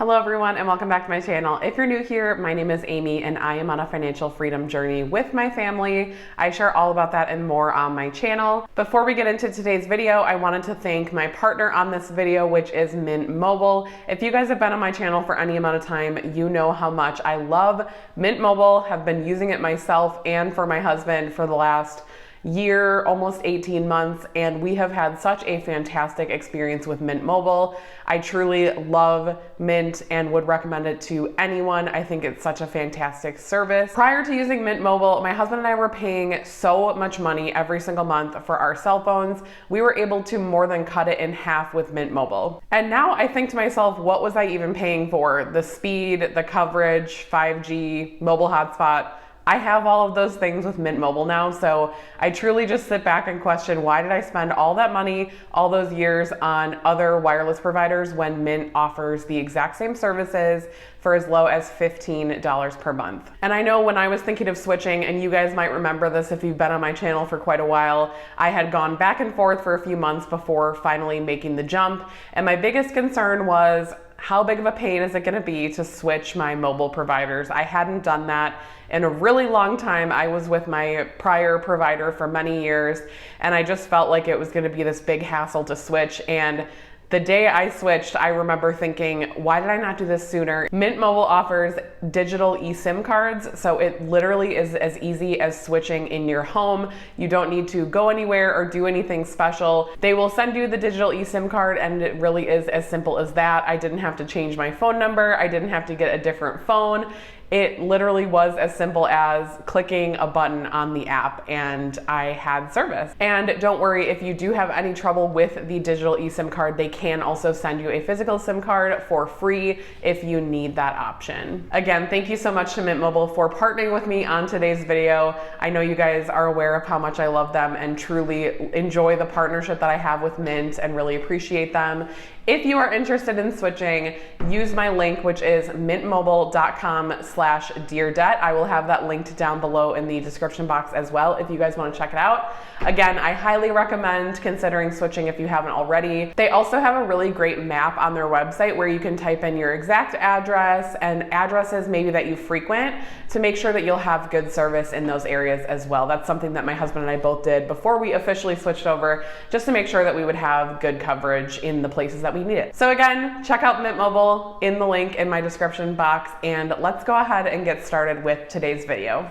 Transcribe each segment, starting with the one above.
Hello everyone and welcome back to my channel. If you're new here, my name is Amy and I am on a financial freedom journey with my family. I share all about that and more on my channel. Before we get into today's video, I wanted to thank my partner on this video, which is Mint Mobile. If you guys have been on my channel for any amount of time, you know how much I love Mint Mobile, have been using it myself and for my husband for the last year, almost 18 months, and we have had such a fantastic experience with Mint Mobile. I truly love Mint and would recommend it to anyone. I think it's such a fantastic service. Prior to using Mint Mobile, my husband and I were paying so much money every single month for our cell phones. We were able to more than cut it in half with Mint Mobile. And now I think to myself, what was I even paying for? The speed, the coverage, 5G, mobile hotspot. I have all of those things with Mint Mobile now, so I truly just sit back and question, why did I spend all that money, all those years on other wireless providers when Mint offers the exact same services for as low as $15 per month. And I know when I was thinking of switching, and you guys might remember this if you've been on my channel for quite a while, I had gone back and forth for a few months before finally making the jump. And my biggest concern was, how big of a pain is it gonna be to switch my mobile providers? I hadn't done that in a really long time. I was with my prior provider for many years, and I just felt like it was gonna be this big hassle to switch. And the day I switched, I remember thinking, why did I not do this sooner? Mint Mobile offers digital eSIM cards, so it literally is as easy as switching in your home. You don't need to go anywhere or do anything special. They will send you the digital eSIM card, and it really is as simple as that. I didn't have to change my phone number. I didn't have to get a different phone. It literally was as simple as clicking a button on the app and I had service. And don't worry, if you do have any trouble with the digital eSIM card, they can also send you a physical SIM card for free if you need that option. Again, thank you so much to Mint Mobile for partnering with me on today's video. I know you guys are aware of how much I love them and truly enjoy the partnership that I have with Mint and really appreciate them. If you are interested in switching, use my link, which is mintmobile.com/deardebt. I will have that linked down below in the description box as well if you guys want to check it out. Again, I highly recommend considering switching if you haven't already. They also have a really great map on their website where you can type in your exact address and addresses maybe that you frequent to make sure that you'll have good service in those areas as well. That's something that my husband and I both did before we officially switched over, just to make sure that we would have good coverage in the places that we need it. So again, check out Mint Mobile in the link in my description box, and let's go ahead and get started with today's video.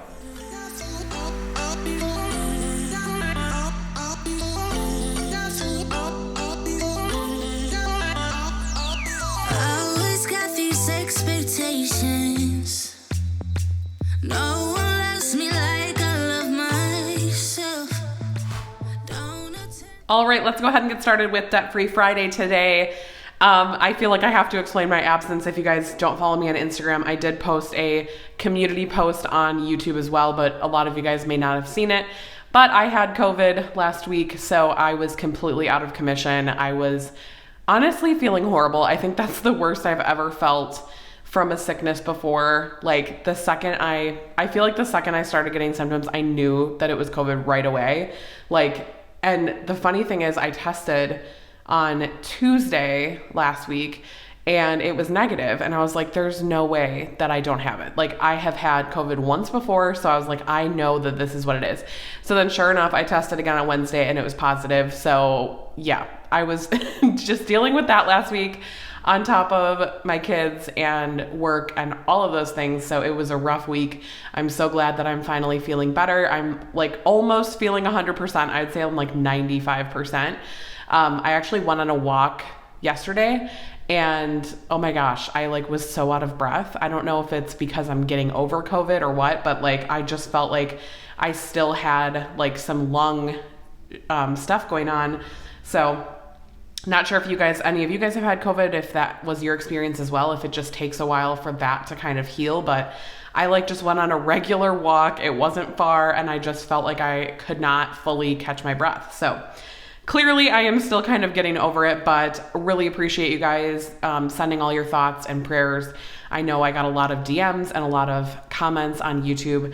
No one loves me like I love myself. All right, let's go ahead and get started with Debt Free Friday today. I feel like I have to explain my absence. If you guys don't follow me on Instagram, I did post a community post on YouTube as well, but a lot of you guys may not have seen it. But I had COVID last week, so I was completely out of commission. I was honestly feeling horrible. I think that's the worst I've ever felt from a sickness before. Like I feel like the second I started getting symptoms, I knew that it was COVID right away. And the funny thing is, I tested on Tuesday last week and it was negative. And I was like, there's no way that I don't have it. Like, I have had COVID once before. So I was like, I know that this is what it is. So then sure enough, I tested again on Wednesday and it was positive. So yeah, I was just dealing with that last week on top of my kids and work and all of those things. So it was a rough week. I'm so glad that I'm finally feeling better. I'm like almost feeling 100%. I'd say I'm like 95%. I actually went on a walk yesterday and oh my gosh, I was so out of breath. I don't know if it's because I'm getting over COVID or what, but I just felt like I still had some lung stuff going on. So not sure if any of you guys have had COVID, if that was your experience as well, if it just takes a while for that to kind of heal. But I just went on a regular walk. It wasn't far and I just felt like I could not fully catch my breath. So clearly I am still kind of getting over it, but really appreciate you guys sending all your thoughts and prayers I know I got a lot of DMs and a lot of comments on YouTube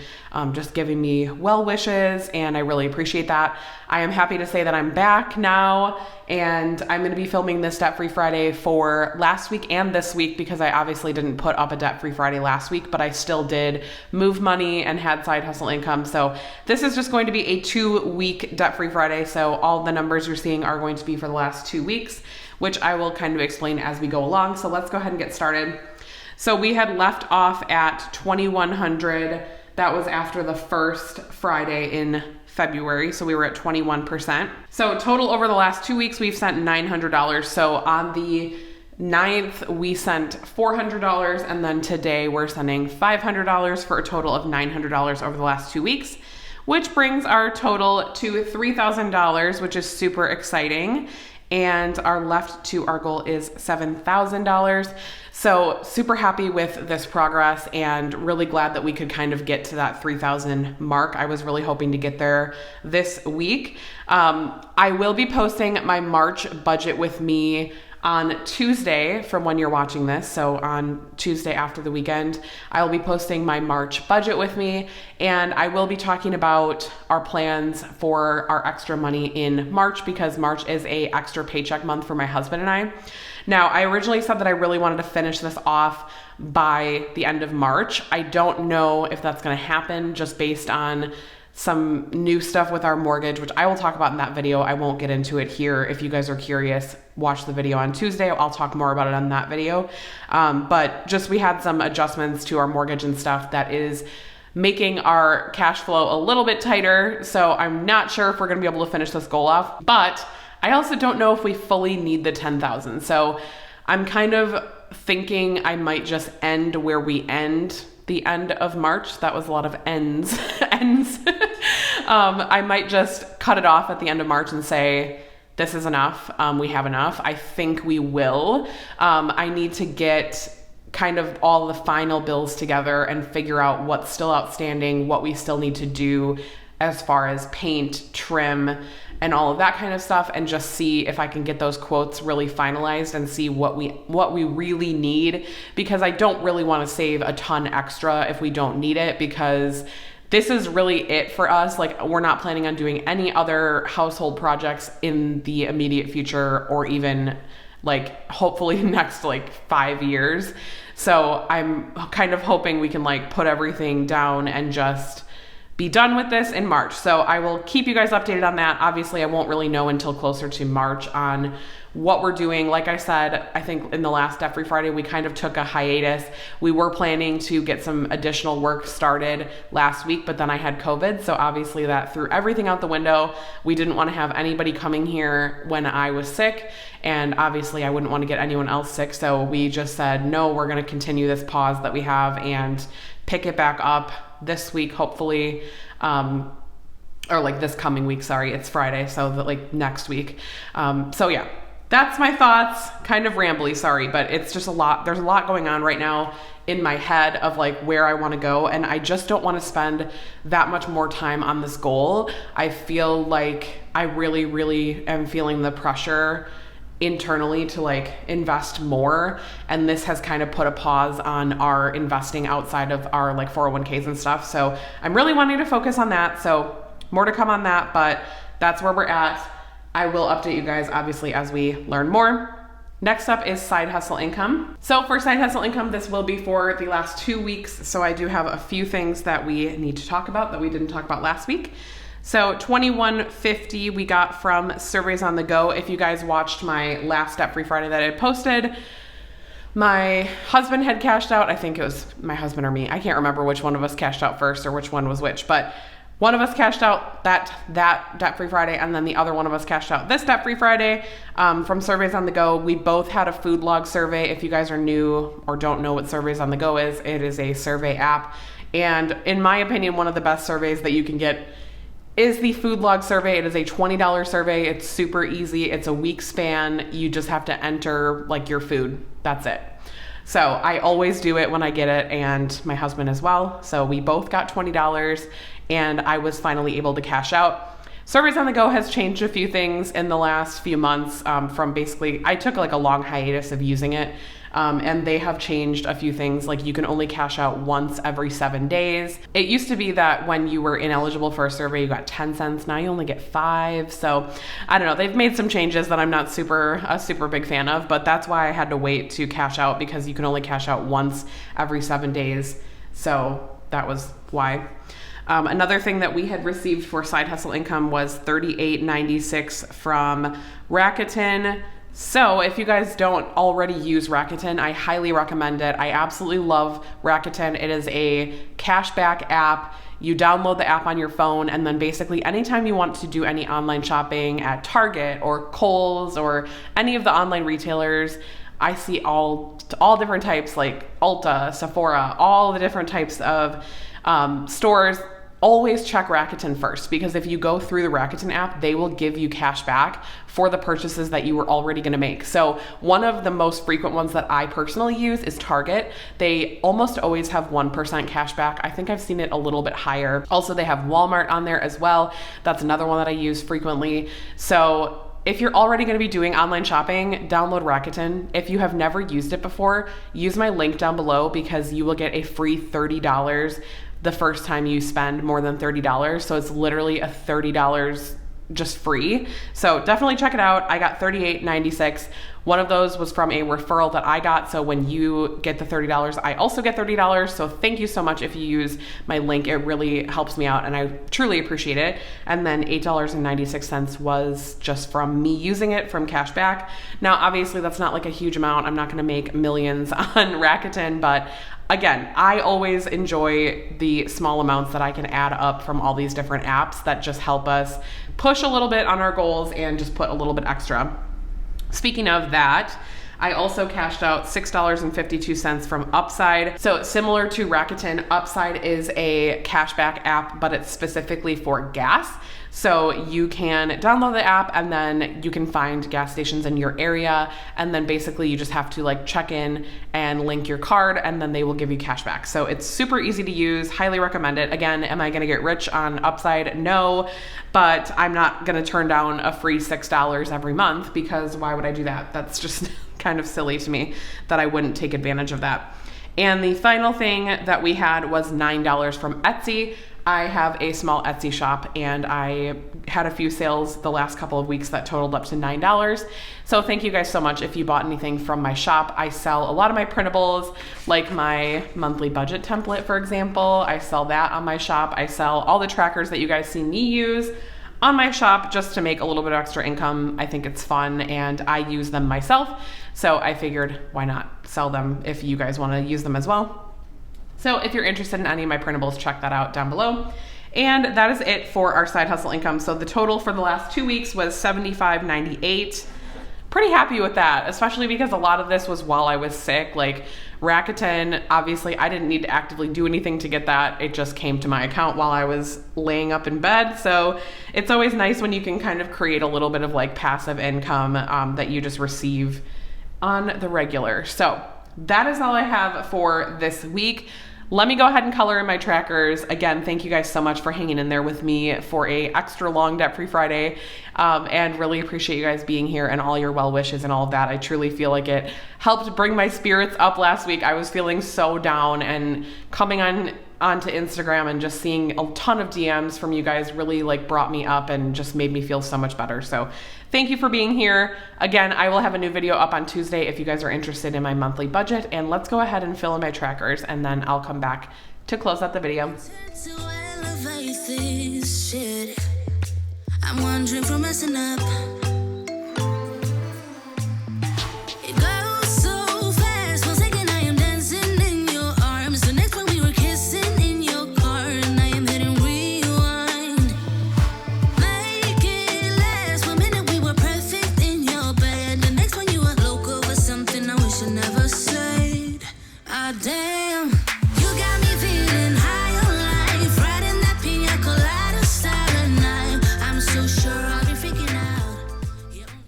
just giving me well wishes, and I really appreciate that. I am happy to say that I'm back now, and I'm going to be filming this Debt-Free Friday for last week and this week because I obviously didn't put up a Debt-Free Friday last week, but I still did move money and had side hustle income. So this is just going to be a 2-week Debt-Free Friday. So all the numbers you're seeing are going to be for the last 2 weeks, which I will kind of explain as we go along. So let's go ahead and get started. So we had left off at $2,100. That was after the first Friday in February. So we were at 21%. So total over the last 2 weeks, we've sent $900. So on the 9th, we sent $400. And then today we're sending $500 for a total of $900 over the last 2 weeks, which brings our total to $3,000, which is super exciting. And our left to our goal is $7,000. So super happy with this progress and really glad that we could kind of get to that 3,000 mark. I was really hoping to get there this week. I will be posting my March budget with me on Tuesday from when you're watching this. So on Tuesday after the weekend, I will be posting my March budget with me, and I will be talking about our plans for our extra money in March because March is a extra paycheck month for my husband and I. Now, I originally said that I really wanted to finish this off by the end of March. I don't know if that's going to happen just based on some new stuff with our mortgage, which I will talk about in that video. I won't get into it here. If you guys are curious, watch the video on Tuesday. I'll talk more about it on that video. But just we had some adjustments to our mortgage and stuff that is making our cash flow a little bit tighter. So I'm not sure if we're going to be able to finish this goal off, but I also don't know if we fully need the 10,000. So I'm kind of thinking I might just end where we end the end of March. That was a lot of ends. I might just cut it off at the end of March and say, this is enough. We have enough. I think we will. I need to get kind of all the final bills together and figure out what's still outstanding, what we still need to do as far as paint, trim, and all of that kind of stuff, and just see if I can get those quotes really finalized and see what we really need, because I don't really want to save a ton extra if we don't need it, because this is really it for us. Like, we're not planning on doing any other household projects in the immediate future, or even like hopefully next like 5 years. So I'm kind of hoping we can like put everything down and just be done with this in March. So I will keep you guys updated on that. Obviously, I won't really know until closer to March on what we're doing. Like I said, I think in the last Debt-Free Friday, we kind of took a hiatus. We were planning to get some additional work started last week, but then I had COVID. So obviously that threw everything out the window. We didn't want to have anybody coming here when I was sick. And obviously I wouldn't want to get anyone else sick. So we just said, no, we're going to continue this pause that we have and pick it back up this week, hopefully, or like this coming week. Sorry, it's Friday, so that like next week. So yeah, that's my thoughts. Kind of rambly, sorry, but it's just a lot. There's a lot going on right now in my head of like where I want to go, and I just don't want to spend that much more time on this goal. I feel like I really, really am feeling the pressure internally to like invest more, and this has kind of put a pause on our investing outside of our like 401ks and stuff. So I'm really wanting to focus on that. So more to come on that, but that's where we're at. I will update you guys obviously as we learn more. Next up is side hustle income. So for side hustle income, this will be for the last 2 weeks. So I do have a few things that we need to talk about that we didn't talk about last week. So $21.50 we got from Surveys on the Go. If you guys watched my last Debt-Free Friday that I posted, my husband had cashed out. I think it was my husband or me. I can't remember which one of us cashed out first or which one was which, but one of us cashed out that Debt-Free Friday, and then the other one of us cashed out this Debt-Free Friday from Surveys on the Go. We both had a food log survey. If you guys are new or don't know what Surveys on the Go is, it is a survey app. And in my opinion, one of the best surveys that you can get is the food log survey. It is a $20 survey. It's super easy. It's a week span. You just have to enter like your food. That's it. So I always do it when I get it, and my husband as well. So we both got $20, and I was finally able to cash out. Surveys on the Go has changed a few things in the last few months from basically, I took like a long hiatus of using it. And they have changed a few things, like you can only cash out once every 7 days. It used to be that when you were ineligible for a survey, you got 10 cents. Now you only get 5. So I don't know, they've made some changes that I'm not a super big fan of, but that's why I had to wait to cash out, because you can only cash out once every 7 days. So that was why. Another thing that we had received for side hustle income was $38.96 from Rakuten. So if you guys don't already use Rakuten, I highly recommend it. I absolutely love Rakuten. It is a cashback app. You download the app on your phone, and then basically anytime you want to do any online shopping at Target or Kohl's or any of the online retailers, I see all different types, like Ulta, Sephora, all the different types of stores. Always check Rakuten first, because if you go through the Rakuten app, they will give you cash back for the purchases that you were already going to make. So one of the most frequent ones that I personally use is Target. They almost always have 1% cash back. I think I've seen it a little bit higher. Also, they have Walmart on there as well. That's another one that I use frequently. So if you're already going to be doing online shopping, download Rakuten. If you have never used it before, use my link down below, because you will get a free $30 the first time you spend more than $30. So it's literally a $30 just free. So definitely check it out. I got $38.96. One of those was from a referral that I got. So when you get the $30, I also get $30. So thank you so much if you use my link. It really helps me out and I truly appreciate it. And then $8.96 was just from me using it from cashback. Now, obviously that's not like a huge amount. I'm not going to make millions on Rakuten, but again, I always enjoy the small amounts that I can add up from all these different apps that just help us push a little bit on our goals and just put a little bit extra. Speaking of that, I also cashed out $6.52 from Upside. So similar to Rakuten, Upside is a cashback app, but it's specifically for gas. So you can download the app and then you can find gas stations in your area. And then basically you just have to like check in and link your card and then they will give you cash back. So it's super easy to use, highly recommend it. Again, am I gonna get rich on Upside? No, but I'm not gonna turn down a free $6 every month, because why would I do that? That's just kind of silly to me that I wouldn't take advantage of that. And the final thing that we had was $9 from Etsy. I have a small Etsy shop and I had a few sales the last couple of weeks that totaled up to $9. So thank you guys so much if you bought anything from my shop. I sell a lot of my printables, like my monthly budget template, for example. I sell that on my shop. I sell all the trackers that you guys see me use on my shop just to make a little bit of extra income. I think it's fun and I use them myself. So I figured, why not sell them if you guys want to use them as well. So if you're interested in any of my printables, check that out down below. And that is it for our side hustle income. So the total for the last 2 weeks was $75.98. Pretty happy with that, especially because a lot of this was while I was sick. Like Rakuten, obviously I didn't need to actively do anything to get that. It just came to my account while I was laying up in bed. So it's always nice when you can kind of create a little bit of like passive income that you just receive on the regular. So that is all I have for this week. Let me go ahead and color in my trackers. Again, thank you guys so much for hanging in there with me for a extra long Debt-Free Friday, and really appreciate you guys being here and all your well wishes and all of that. I truly feel like it helped bring my spirits up last week. I was feeling so down, and coming onto Instagram and just seeing a ton of DMs from you guys really like brought me up and just made me feel so much better. So thank you for being here. Again, I will have a new video up on Tuesday if you guys are interested in my monthly budget, and let's go ahead and fill in my trackers and then I'll come back to close out the video. I'm wondering from messing up.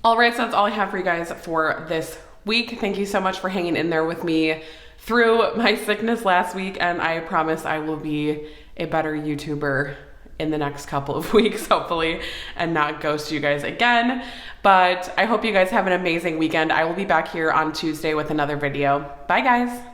All right, so that's all I have for you guys for this week. Thank you so much for hanging in there with me through my sickness last week, and I promise I will be a better YouTuber in the next couple of weeks, hopefully, and not ghost you guys again. But I hope you guys have an amazing weekend. I will be back here on Tuesday with another video. Bye guys.